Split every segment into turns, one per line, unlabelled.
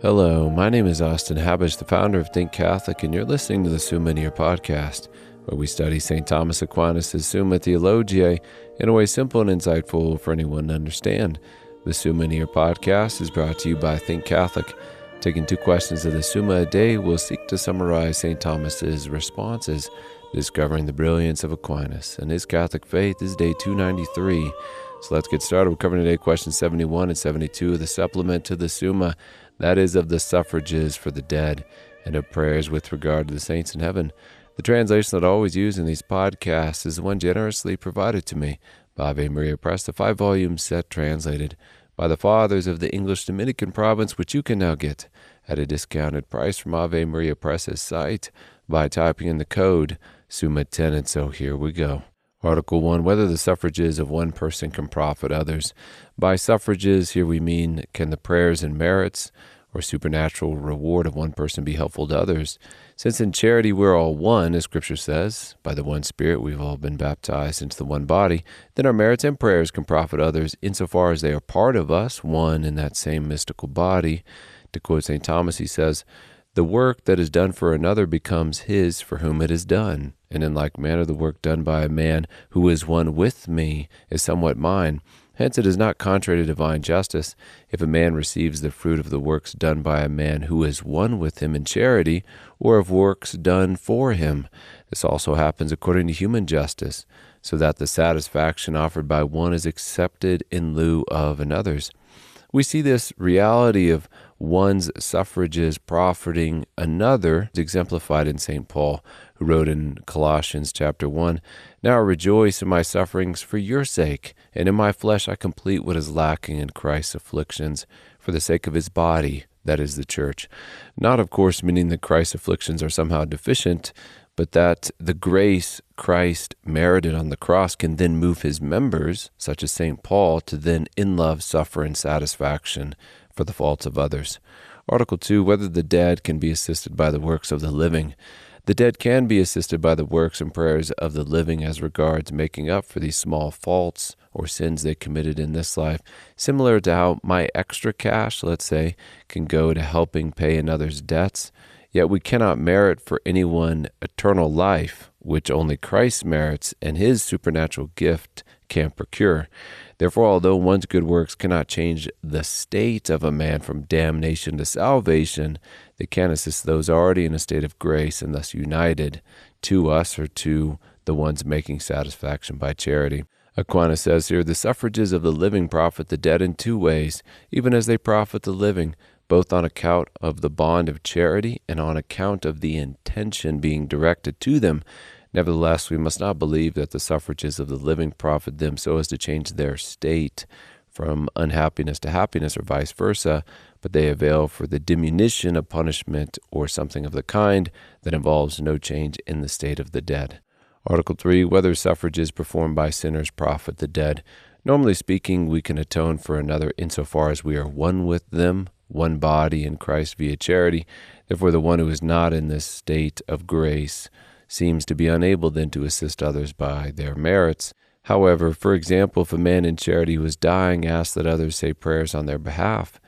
Hello, my name is Austin Habish, the founder of Think Catholic, and you're listening to the Summa podcast, where we study St. Thomas Aquinas' Summa Theologiae in a way simple and insightful for anyone to understand. The Summa podcast is brought to you by Think Catholic. Taking 2 questions of the Summa a day, we'll seek to summarize St. Thomas's responses, discovering the brilliance of Aquinas and his Catholic faith. This is day 293. So let's get started. We're covering today questions 71 and 72 of the supplement to the Summa, that is of the Suffrages for the dead and of prayers with regard to the saints in heaven. The translation that I always use in these podcasts is the one generously provided to me by Ave Maria Press, the 5-volume set translated by the Fathers of the English Dominican province, which you can now get at a discounted price from Ave Maria Press's site by typing in the code SUMMA10. And so here we go. Article 1, whether the suffrages of one person can profit others. By suffrages, here we mean, can the prayers and merits or supernatural reward of one person be helpful to others? Since in charity we're all one, as Scripture says, by the one Spirit we've all been baptized into the one body, then our merits and prayers can profit others insofar as they are part of us, one in that same mystical body. To quote St. Thomas, he says, "The work that is done for another becomes his for whom it is done. And in like manner, the work done by a man who is one with me is somewhat mine. Hence it is not contrary to divine justice if a man receives the fruit of the works done by a man who is one with him in charity, or of works done for him. This also happens according to human justice, so that the satisfaction offered by one is accepted in lieu of another's." We see this reality of one's suffrages profiting another exemplified in St. Paul, who wrote in Colossians chapter 1, "Now I rejoice in my sufferings for your sake, and in my flesh I complete what is lacking in Christ's afflictions for the sake of his body, that is the church." Not, of course, meaning that Christ's afflictions are somehow deficient, but that the grace Christ merited on the cross can then move his members, such as St. Paul, to then in love suffer in satisfaction for the faults of others. Article 2, whether the dead can be assisted by the works of the living. The dead can be assisted by the works and prayers of the living as regards making up for these small faults or sins they committed in this life, similar to how my extra cash, let's say, can go to helping pay another's debts. Yet we cannot merit for anyone eternal life, which only Christ merits and his supernatural gift can procure. Therefore, although one's good works cannot change the state of a man from damnation to salvation, they can assist those already in a state of grace and thus united to us or to the ones making satisfaction by charity. Aquinas says here, "The suffrages of the living profit the dead in 2 ways, even as they profit the living, both on account of the bond of charity and on account of the intention being directed to them. Nevertheless, we must not believe that the suffrages of the living profit them so as to change their state from unhappiness to happiness or vice versa, but they avail for the diminution of punishment or something of the kind that involves no change in the state of the dead." Article 3, whether suffrages performed by sinners profit the dead. Normally speaking, we can atone for another insofar as we are one with them, one body in Christ via charity. Therefore, the one who is not in this state of grace seems to be unable then to assist others by their merits. However, for example, if a man in charity who is dying asks that others say prayers on their behalf,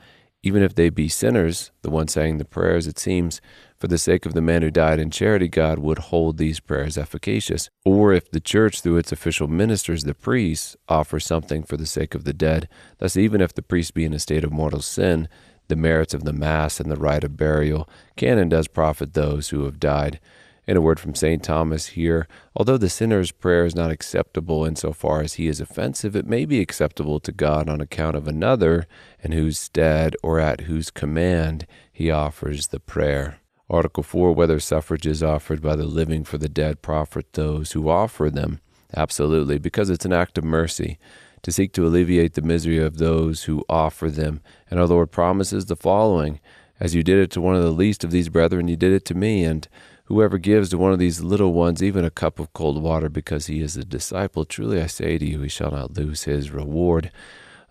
even if they be sinners, the one saying the prayers, it seems, for the sake of the man who died in charity, God would hold these prayers efficacious. Or if the church, through its official ministers, the priests, offer something for the sake of the dead, thus even if the priest be in a state of mortal sin, the merits of the Mass and the rite of burial can and does profit those who have died. In a word from St. Thomas here, although the sinner's prayer is not acceptable insofar as he is offensive, it may be acceptable to God on account of another in whose stead or at whose command he offers the prayer. Article 4, whether suffrages offered by the living for the dead profit those who offer them. Absolutely, because it's an act of mercy to seek to alleviate the misery of those who offer them. And our Lord promises the following, "As you did it to one of the least of these brethren, you did it to me, and whoever gives to one of these little ones even a cup of cold water because he is a disciple, truly I say to you, he shall not lose his reward."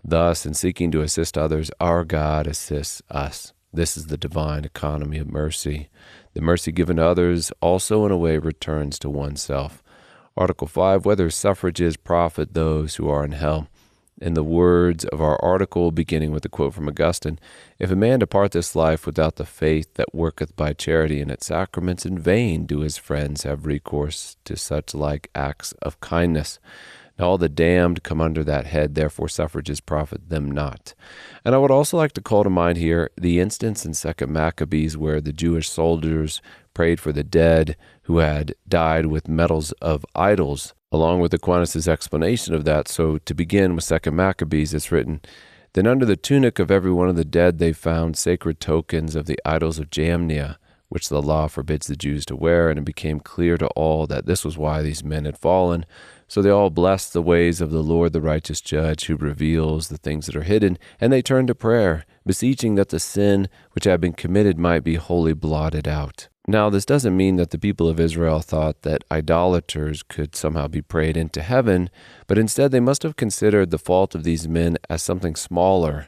Thus, in seeking to assist others, our God assists us. This is the divine economy of mercy. The mercy given to others also in a way returns to oneself. Article 5, whether suffrages profit those who are in hell. In the words of our article, beginning with a quote from Augustine, "If a man depart this life without the faith that worketh by charity in its sacraments, in vain do his friends have recourse to such like acts of kindness. Now all the damned come under that head, therefore suffrages profit them not." And I would also like to call to mind here the instance in 2 Maccabees where the Jewish soldiers prayed for the dead who had died with medals of idols, along with Aquinas' explanation of that. So to begin with 2 Maccabees, it's written, "Then under the tunic of every one of the dead they found sacred tokens of the idols of Jamnia, which the law forbids the Jews to wear, and it became clear to all that this was why these men had fallen. So they all blessed the ways of the Lord, the righteous judge, who reveals the things that are hidden, and they turned to prayer, beseeching that the sin which had been committed might be wholly blotted out." Now, this doesn't mean that the people of Israel thought that idolaters could somehow be prayed into heaven, but instead they must have considered the fault of these men as something smaller,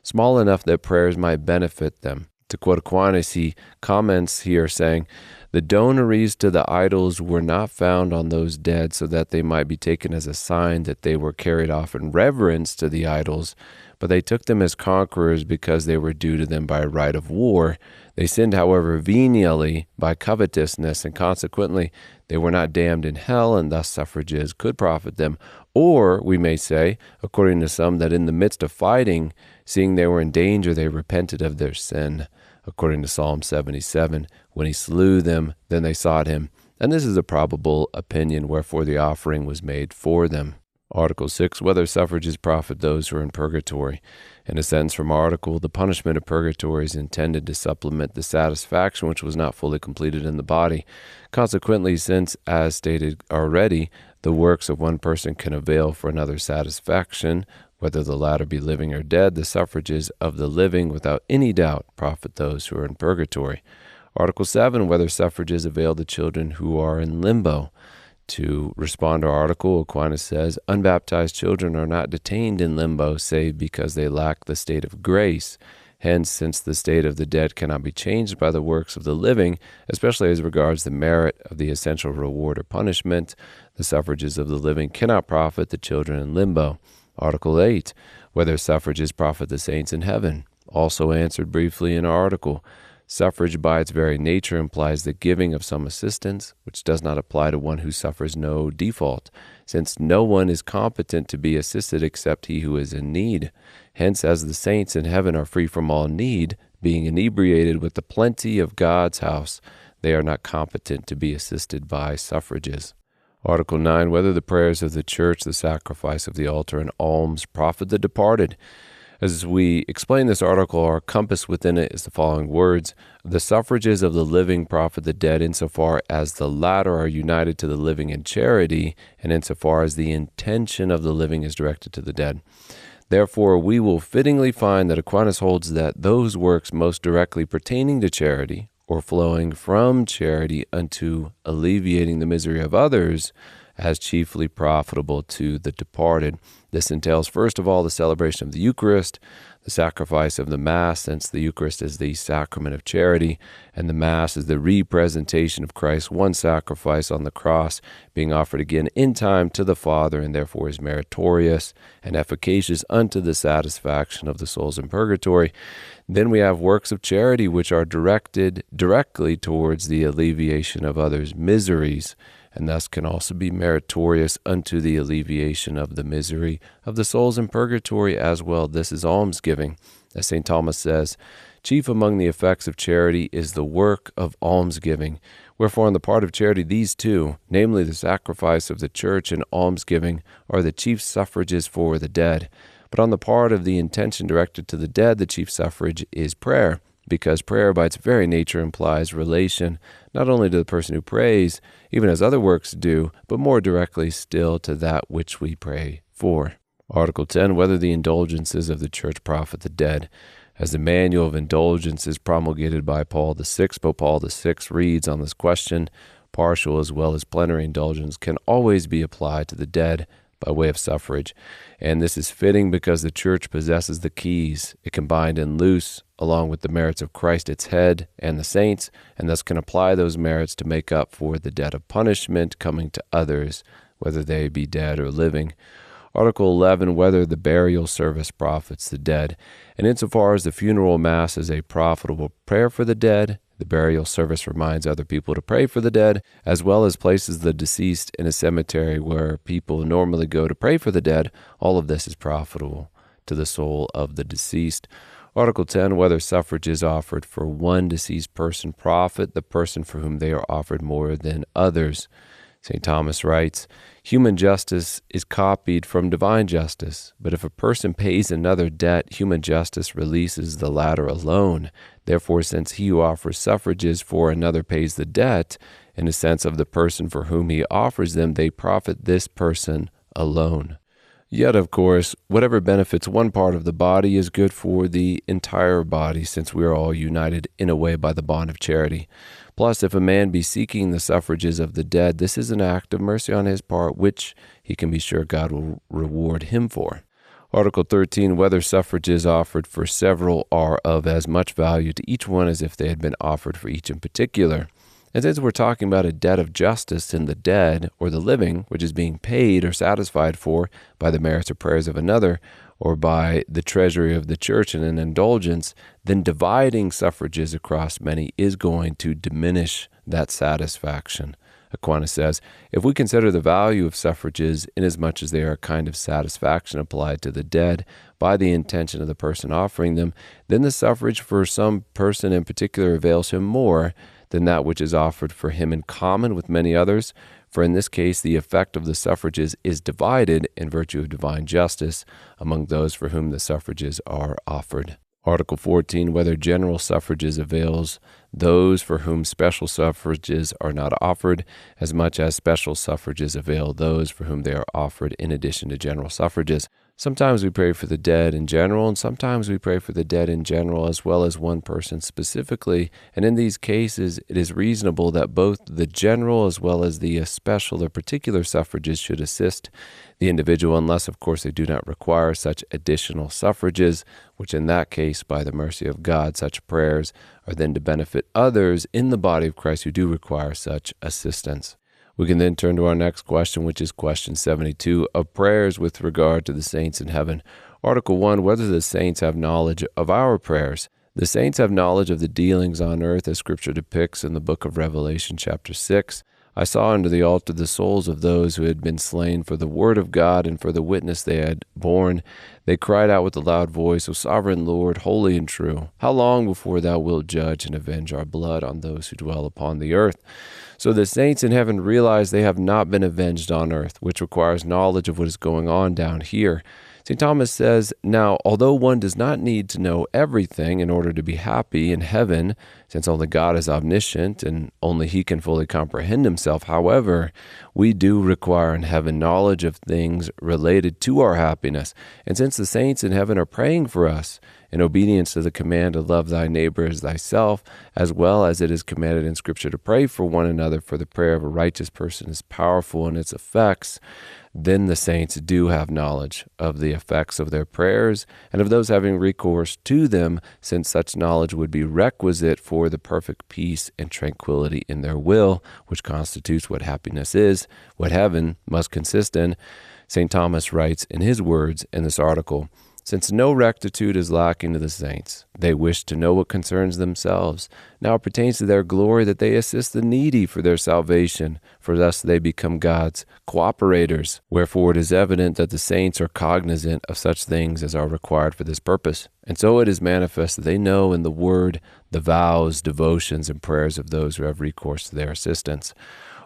small enough that prayers might benefit them. To quote Aquinas, he comments here saying, "The donaries to the idols were not found on those dead so that they might be taken as a sign that they were carried off in reverence to the idols, but they took them as conquerors because they were due to them by right of war. They sinned, however, venially by covetousness, and consequently they were not damned in hell, and thus suffrages could profit them. Or, we may say, according to some, that in the midst of fighting, seeing they were in danger, they repented of their sin. According to Psalm 77, when he slew them, then they sought him. And this is a probable opinion, wherefore the offering was made for them." Article 6, whether suffrages profit those who are in purgatory. In a sentence from our article, the punishment of purgatory is intended to supplement the satisfaction which was not fully completed in the body. Consequently, since, as stated already, the works of one person can avail for another's satisfaction, whether the latter be living or dead, the suffrages of the living, without any doubt, profit those who are in purgatory. Article 7, whether suffrages avail the children who are in limbo. To respond to our article, Aquinas says, "Unbaptized children are not detained in limbo, save because they lack the state of grace. Hence, since the state of the dead cannot be changed by the works of the living, especially as regards the merit of the essential reward or punishment, the suffrages of the living cannot profit the children in limbo." Article 8, whether suffrages profit the saints in heaven. Also answered briefly in our article. Suffrage by its very nature implies the giving of some assistance, which does not apply to one who suffers no default, since no one is competent to be assisted except he who is in need. Hence, as the saints in heaven are free from all need, being inebriated with the plenty of God's house, they are not competent to be assisted by suffrages. Article 9, whether the prayers of the church, the sacrifice of the altar, and alms profit the departed. As we explain this article, our compass within it is the following words: "The suffrages of the living profit the dead insofar as the latter are united to the living in charity, and insofar as the intention of the living is directed to the dead. Therefore, we will fittingly find that Aquinas holds that those works most directly pertaining to charity, or flowing from charity unto alleviating the misery of others, as chiefly profitable to the departed. This entails, first of all, the celebration of the Eucharist, the sacrifice of the Mass, since the Eucharist is the sacrament of charity, and the Mass is the representation of Christ's one sacrifice on the cross, being offered again in time to the Father, and therefore is meritorious and efficacious unto the satisfaction of the souls in purgatory. Then we have works of charity, which are directed directly towards the alleviation of others' miseries, and thus can also be meritorious unto the alleviation of the misery of the souls in purgatory as well. This is almsgiving. As St. Thomas says, "Chief among the effects of charity is the work of almsgiving. Wherefore on the part of charity these two, namely the sacrifice of the church and almsgiving, are the chief suffrages for the dead. But on the part of the intention directed to the dead, the chief suffrage is prayer, because prayer by its very nature implies relation, not only to the person who prays, even as other works do, but more directly still to that which we pray for." Article 10, whether the indulgences of the church profit the dead. As the manual of indulgences promulgated by Paul VI, Pope Paul VI reads on this question, partial as well as plenary indulgence can always be applied to the dead by way of suffrage, and this is fitting because the church possesses the keys. It can bind and loose, along with the merits of Christ its head and the saints, and thus can apply those merits to make up for the debt of punishment coming to others, whether they be dead or living. Article 11, whether the burial service profits the dead. And insofar as the funeral mass is a profitable prayer for the dead, the burial service reminds other people to pray for the dead, as well as places the deceased in a cemetery where people normally go to pray for the dead. All of this is profitable to the soul of the deceased. Article 10, whether suffrages offered for one deceased person profit the person for whom they are offered more than others. St. Thomas writes, human justice is copied from divine justice, but if a person pays another debt, human justice releases the latter alone. Therefore, since he who offers suffrages for another pays the debt, in the sense of the person for whom he offers them, they profit this person alone. Yet, of course, whatever benefits one part of the body is good for the entire body, since we are all united in a way by the bond of charity. Plus, if a man be seeking the suffrages of the dead, this is an act of mercy on his part, which he can be sure God will reward him for. Article 13, whether suffrages offered for several are of as much value to each one as if they had been offered for each in particular. And since we're talking about a debt of justice in the dead or the living, which is being paid or satisfied for by the merits or prayers of another, or by the treasury of the church in an indulgence, then dividing suffrages across many is going to diminish that satisfaction. Aquinas says, if we consider the value of suffrages inasmuch as they are a kind of satisfaction applied to the dead by the intention of the person offering them, then the suffrage for some person in particular avails him more than that which is offered for him in common with many others. For in this case, the effect of the suffrages is divided in virtue of divine justice among those for whom the suffrages are offered. Article 14, whether general suffrages avails those for whom special suffrages are not offered, as much as special suffrages avail those for whom they are offered in addition to general suffrages. Sometimes we pray for the dead in general, and sometimes we pray for the dead in general as well as one person specifically. And in these cases, it is reasonable that both the general as well as the special or particular suffrages should assist the individual, unless, of course, they do not require such additional suffrages, which in that case, by the mercy of God, such prayers are then to benefit others in the body of Christ who do require such assistance. We can then turn to our next question, which is question 72 of prayers with regard to the saints in heaven. Article 1, whether the saints have knowledge of our prayers. The saints have knowledge of the dealings on earth, as Scripture depicts in the book of Revelation, chapter 6. I saw under the altar the souls of those who had been slain for the word of God and for the witness they had borne. They cried out with a loud voice, O sovereign Lord, holy and true, how long before thou wilt judge and avenge our blood on those who dwell upon the earth? So the saints in heaven realize they have not been avenged on earth, which requires knowledge of what is going on down here. St. Thomas says, now, although one does not need to know everything in order to be happy in heaven, since only God is omniscient and only he can fully comprehend himself, however, we do require in heaven knowledge of things related to our happiness. And since the saints in heaven are praying for us, in obedience to the command to love thy neighbor as thyself, as well as it is commanded in Scripture to pray for one another, for the prayer of a righteous person is powerful in its effects, then the saints do have knowledge of the effects of their prayers and of those having recourse to them, since such knowledge would be requisite for the perfect peace and tranquility in their will, which constitutes what happiness is, what heaven must consist in. St. Thomas writes in his words in this article, since no rectitude is lacking to the saints, they wish to know what concerns themselves. Now it pertains to their glory that they assist the needy for their salvation, for thus they become God's cooperators. Wherefore it is evident that the saints are cognizant of such things as are required for this purpose. And so it is manifest that they know in the word the vows, devotions, and prayers of those who have recourse to their assistance.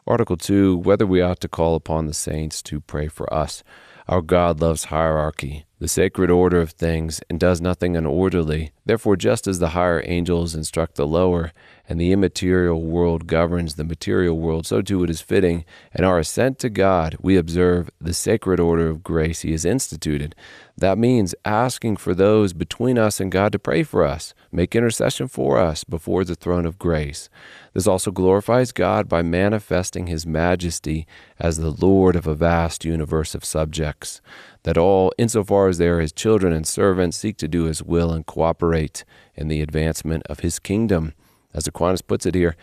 Article 2, whether we ought to call upon the saints to pray for us. Our God loves hierarchy, the sacred order of things, and does nothing unorderly. Therefore, just as the higher angels instruct the lower, and the immaterial world governs the material world, so too it is fitting, in our assent to God, we observe the sacred order of grace he has instituted. That means asking for those between us and God to pray for us, make intercession for us before the throne of grace. This also glorifies God by manifesting his majesty as the Lord of a vast universe of subjects, that all, insofar as they are his children and servants, seek to do his will and cooperate in the advancement of his kingdom. As Aquinas puts it here,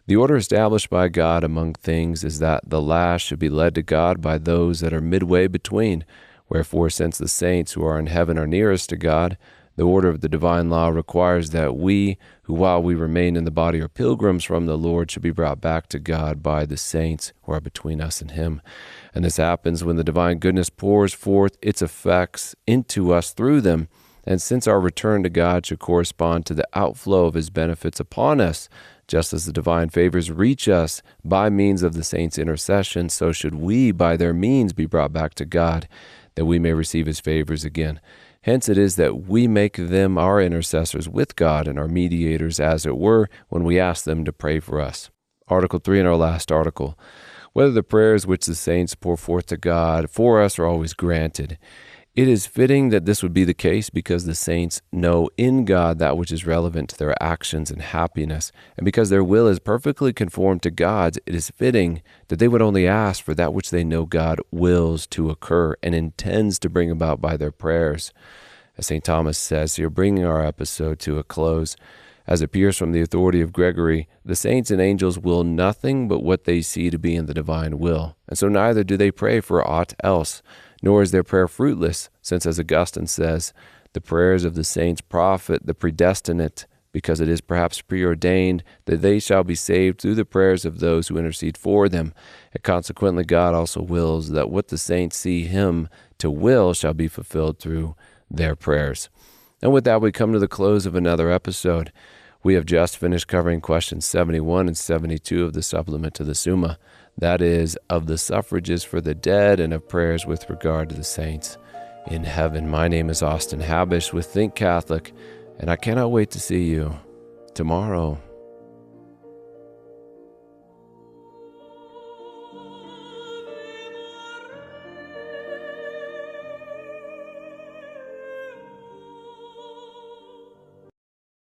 the order established by God among things is that the last should be led to God by those that are midway between, Wherefore, since the saints who are in heaven are nearest to God, the order of the divine law requires that we, who while we remain in the body are pilgrims from the Lord, should be brought back to God by the saints who are between us and him. And this happens when the divine goodness pours forth its effects into us through them. And since our return to God should correspond to the outflow of his benefits upon us, just as the divine favors reach us by means of the saints' intercession, so should we by their means be brought back to God, that we may receive his favors again. Hence it is that we make them our intercessors with God and our mediators, as it were, when we ask them to pray for us. Article 3 in our last article. Whether the prayers which the saints pour forth to God for us are always granted. It is fitting that this would be the case because the saints know in God that which is relevant to their actions and happiness, and because their will is perfectly conformed to God's, it is fitting that they would only ask for that which they know God wills to occur and intends to bring about by their prayers. As St. Thomas says here, bringing our episode to a close, as appears from the authority of Gregory, the saints and angels will nothing but what they see to be in the divine will, and so neither do they pray for aught else, nor is their prayer fruitless, since, as Augustine says, the prayers of the saints profit the predestinate, because it is perhaps preordained that they shall be saved through the prayers of those who intercede for them, and consequently God also wills that what the saints see him to will shall be fulfilled through their prayers. And with that, we come to the close of another episode. We have just finished covering questions 71 and 72 of the supplement to the Summa. That is, of the suffrages for the dead and of prayers with regard to the saints in heaven. My name is Austin Habish with Think Catholic, and I cannot wait to see you tomorrow.